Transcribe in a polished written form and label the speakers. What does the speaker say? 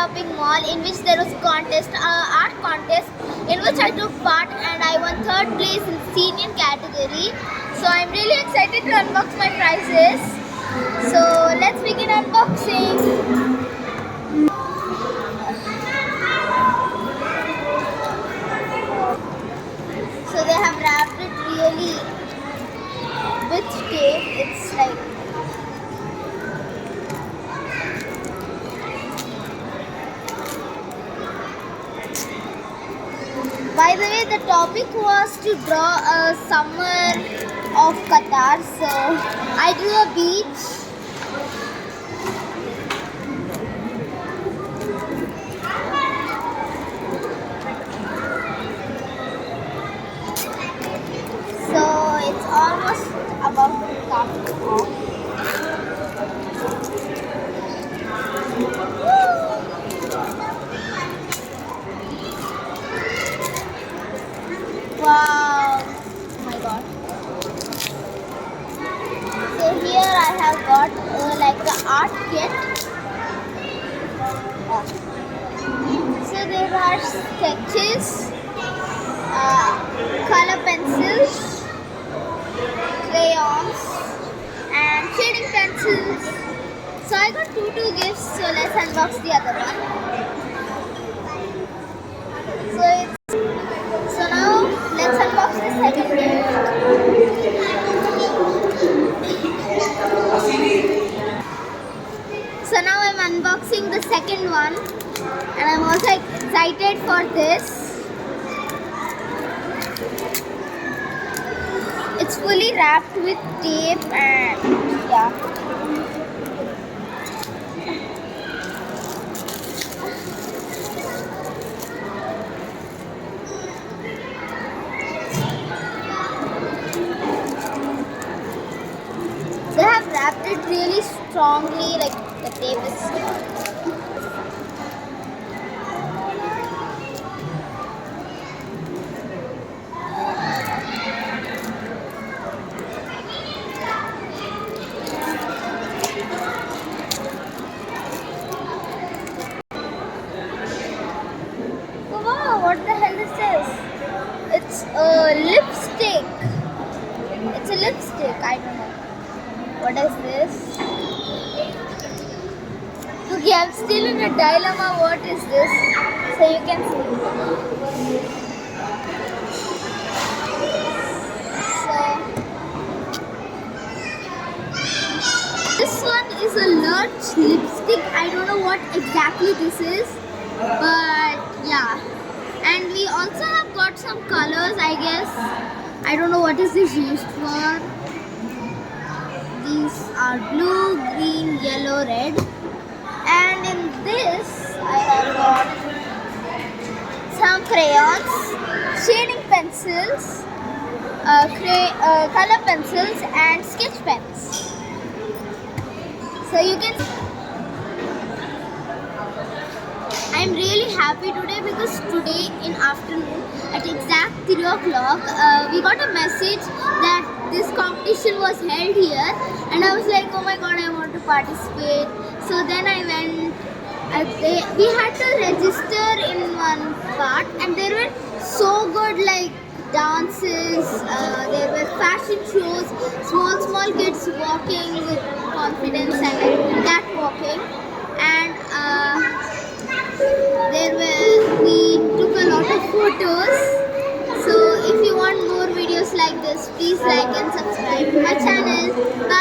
Speaker 1: shopping mall in which there was contest, art contest, in which I took part and I won third place in senior category. So I'm really excited to unbox my prizes. So let's begin unboxing. So they have wrapped it really with tape. It's like by the way, the topic was to draw a summer of Qatar. So I drew a beach. So it's almost about to come off. Wow, oh my god. So here I have got like the art kit. So there are sketches, color pencils, crayons and shading pencils. So I got two gifts, so let's unbox the other one. So now let's unbox the second gift. So now I'm unboxing the second one and I'm also excited for this. It's fully wrapped with tape and yeah. They have wrapped it really strongly, like the tape is strong. Oh wow, what the hell is this? It's a lipstick. It's a lipstick, I don't know. What is this? Okay, I'm still in a dilemma. What is this? So you can see. So this one is a large lipstick. I don't know what exactly this is, but yeah. And we also have got some colors, I guess. I don't know what is this used for. These are blue, green, yellow, red. And in this, I have got some crayons, shading pencils, color pencils and sketch pens. So you can I'm really happy today because today in afternoon at exact 3 o'clock we got a message that this competition was held here and I was like, oh my god, I want to participate. So then I went, we had to register in one part and there were so good like dances, there were fashion shows, small kids walking with confidence and like cat walking, and we took a lot of photos. So if you want more videos like this, please like and subscribe to my channel. Bye.